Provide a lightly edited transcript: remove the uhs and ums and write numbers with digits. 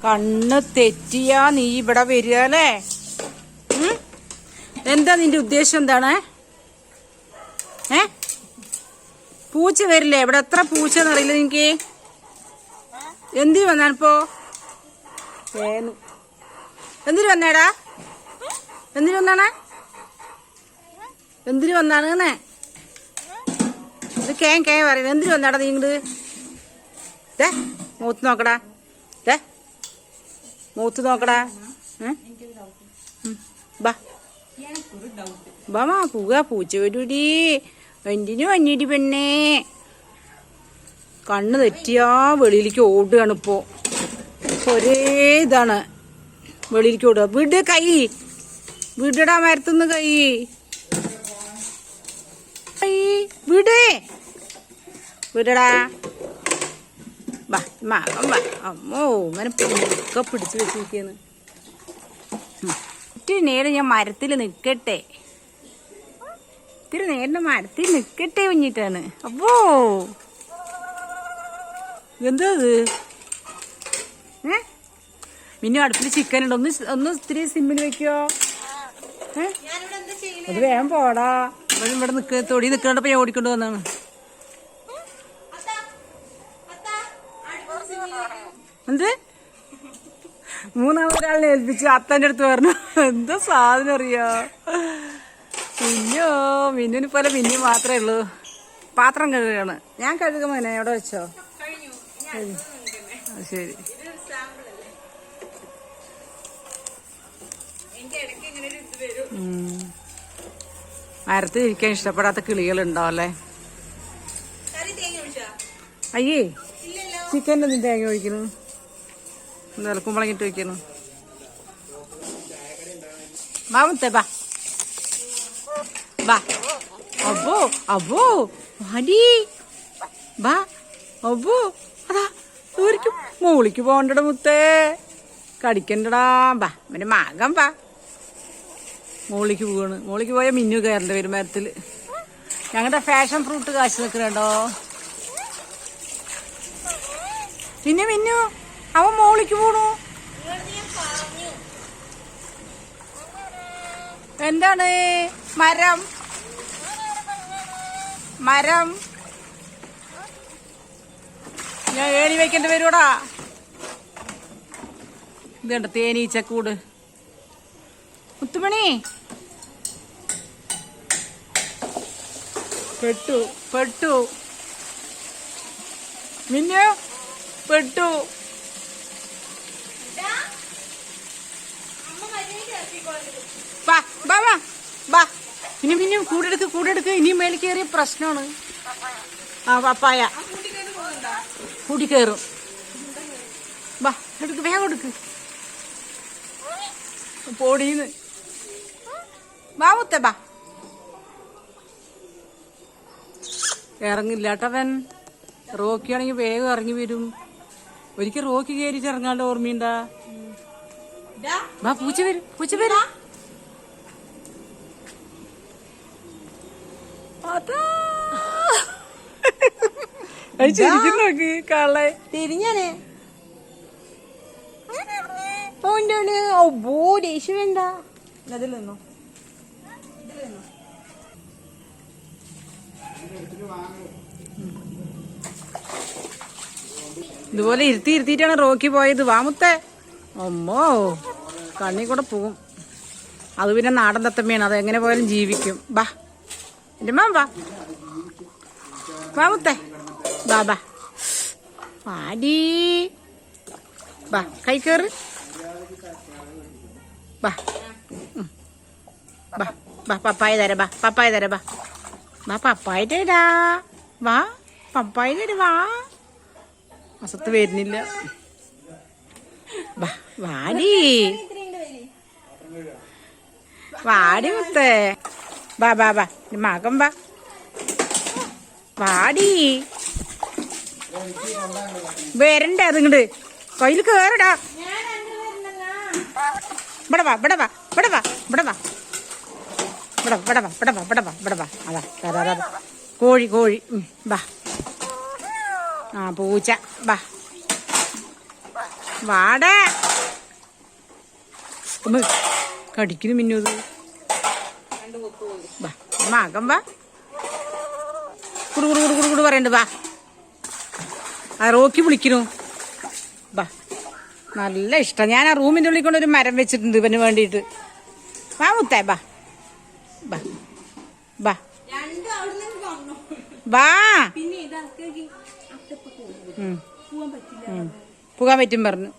കണ്ണ് തെറ്റിയാ നീ ഇവിടെ വരിക അല്ലേ? എന്താ നിന്റെ ഉദ്ദേശം? എന്താണ്? പൂച്ച വരില്ലേ ഇവിടെ? എത്ര പൂച്ചന്ന് അറിയില്ല നിനക്ക്? എന്തിനു വന്നാണിപ്പോ? എന്തിനു വന്നേടാ? എന്തിനു വന്നാണ്? എന്തിനു വന്നാണ്? ഇത് കേ പറയുന്നത്. എന്തിനു വന്നാടാ നീ ഇങ്ങോട്ട്? മൂത്ത് നോക്കടാ. മൂത്ത് നോക്കടാ. ബാ പൂക പൂച്ച വരൂടി. എന്തിനു വന്നിടി പെണ്ണേ? കണ്ണ് തെറ്റിയാ വെളിയിലേക്ക് ഓടുകയാണ് ഇപ്പോ. ഒരേ ഇതാണ്, വെളിയിലേക്ക് ഓടുക. വിട് കൈ, വിടടാ മരത്തുനിന്ന് കൈ. വിട്, വിടടാ. അമ്മോ ഇങ്ങനെ ഒക്കെ പിടിച്ചു വെച്ചിരിക്കുന്നു. ഇത്തിരി നേരം ഞാൻ മരത്തിൽ നിക്കട്ടെ, ഇത്തിരി നേരം മരത്തിൽ നിക്കട്ടെ കുഞ്ഞിട്ടാണ്. അപ്പോ എന്താ ഇത്? പിന്നെ അടുപ്പിൽ ചിക്കൻ ഉണ്ട്. ഒന്ന് ഇത്തിരി സിമ്മിൽ വെക്കോ. അത് വേഗം പോടാ. ഇവിടെ തൊടി നിക്കണ്ടപ്പോ ഞാൻ ഓടിക്കൊണ്ട് വന്നാണ്. എന്ത്? മൂന്നാമതൊരാളിനെ ഏൽപ്പിച്ചു. അത്തന്റെ അടുത്ത് പറഞ്ഞു എന്താ സാധനം അറിയോ? മിന്നിനെ പോലെ മിന്നി മാത്രമേ ഉള്ളൂ. പാത്രം കഴുകുകയാണ്. ഞാൻ കഴുകുമ്പോ എവിടെ വെച്ചോ? ശരി. മരത്തിൽ ഇരിക്കാൻ ഇഷ്ടപ്പെടാത്ത കിളികളുണ്ടാവും അല്ലേ? അയ്യേ, ചിക്കൻ്റെ ഒന്നും തേങ്ങ ഒഴിക്കുന്നു, കുമ്പളങ്ങിട്ട് വയ്ക്കുന്നു. മുത്തേ ബാ ബാ. അബോ അബോ മടി ബാ. അബോ അതാ ഒരിക്കും മോളിക്ക് പോകണ്ടട മുത്തേ, കടിക്കണ്ടടാ. ബാ പിന്നെ മകം ബാ. മോളിക്ക് പോവാണ്. മോളിക്ക് പോയാൽ മിന്നു കയറേണ്ട വരും മരത്തില്. ഞങ്ങളുടെ ഫാഷൻ ഫ്രൂട്ട് കാശ് നിൽക്കണോ? പിന്നെ മിന്നു അവൻ മോളിക്ക് പോണു. എന്താണ്? മരം മരം ഞാൻ ഏണി വെക്കേണ്ടി വരുവാടാ. ഇതുണ്ട് തേനീച്ചക്കൂട്. മുത്തുമണി പെട്ടു പെട്ടു. മിന്നു പെട്ടു. ഇനി പിന്നെയും കൂടെടുക്ക്. ഇനിയും മേളിൽ കയറിയ പ്രശ്നമാണ്. ആ പപ്പായ കൂടി കയറും. ബാ എടുക്ക്, വേഗം എടുക്ക്. പൊടിന്ന് ബാ മുത്തേ ബാ. ഇറങ്ങില്ലാട്ടവൻ. റോക്കി ആണെങ്കിൽ വേഗം ഇറങ്ങി വരും. ഒരിക്കൽ റോക്കി കയറി ഇറങ്ങാണ്ട് ഓർമ്മയുണ്ടാ? ബാ പൂച്ച വരും, പൂച്ച വരും. അതാ ശരിക്കും നോക്കി കാളെ തിരിഞ്ഞാണ്. ഓ ദേഷ്യം വേണ്ട. അതിൽ നിന്നോ ഇതുപോലെ ഇരുത്തിയിട്ടാണ് റോക്കി പോയത്. വാമുത്തേ. അമ്മോ കണ്ണി കൂടെ പോവും. അത് പിന്നെ നാടൻ തത്തമ്മയാണ്, അത് എങ്ങനെ പോയാലും ജീവിക്കും. ബാ എന്റെ മാം വാ. വാമുത്തേ ബാ ബാ. പാടി ബാ, കൈ കയറ്. ബാ ബാ ബാ. പപ്പായ തരാ. ബാ പപ്പായ തരാ. ബാ ബാ പപ്പായ തരാ. വാ പപ്പായ തരാ. വാ അസത്ത് വരുന്നില്ല. ബാ വാടി വാടി മുത്തേ. ബാ ബാ ബാ. മകം ബാ. വാടി വരണ്ടേ അതിങ്ങട്. കയ്യിൽ കേറടാ. ഇവിടെ വാ, ഇവിടെ വാ, ഇവിടെ വാ, ഇവിടെ വാ, ഇവിടെ ഇവിടെ വാ, ഇവിടെ വാ, ഇവിടെ വാ, ഇവിടെ വാ. അതാ കോഴി കോഴി. ബാ. ആ പൂച്ച. ബാ വാടേ കടിക്കുന്നു മിന്നത്. വാ മകം വാ കുടു കുടു കുടു കുടു കുടു പറയണ്ട്. വാ ആ റോക്കി വിളിക്കുന്നു. വാ നല്ല ഇഷ്ടം. ഞാൻ ആ റൂമിൻ്റെ ഉള്ളിൽ കൊണ്ടൊരു മരം വെച്ചിട്ടുണ്ട് ഇവന് വേണ്ടിയിട്ട്. വാ മുത്തേ ബാ ബാ ബാ വാ. പോകാൻ പറ്റും പറഞ്ഞു.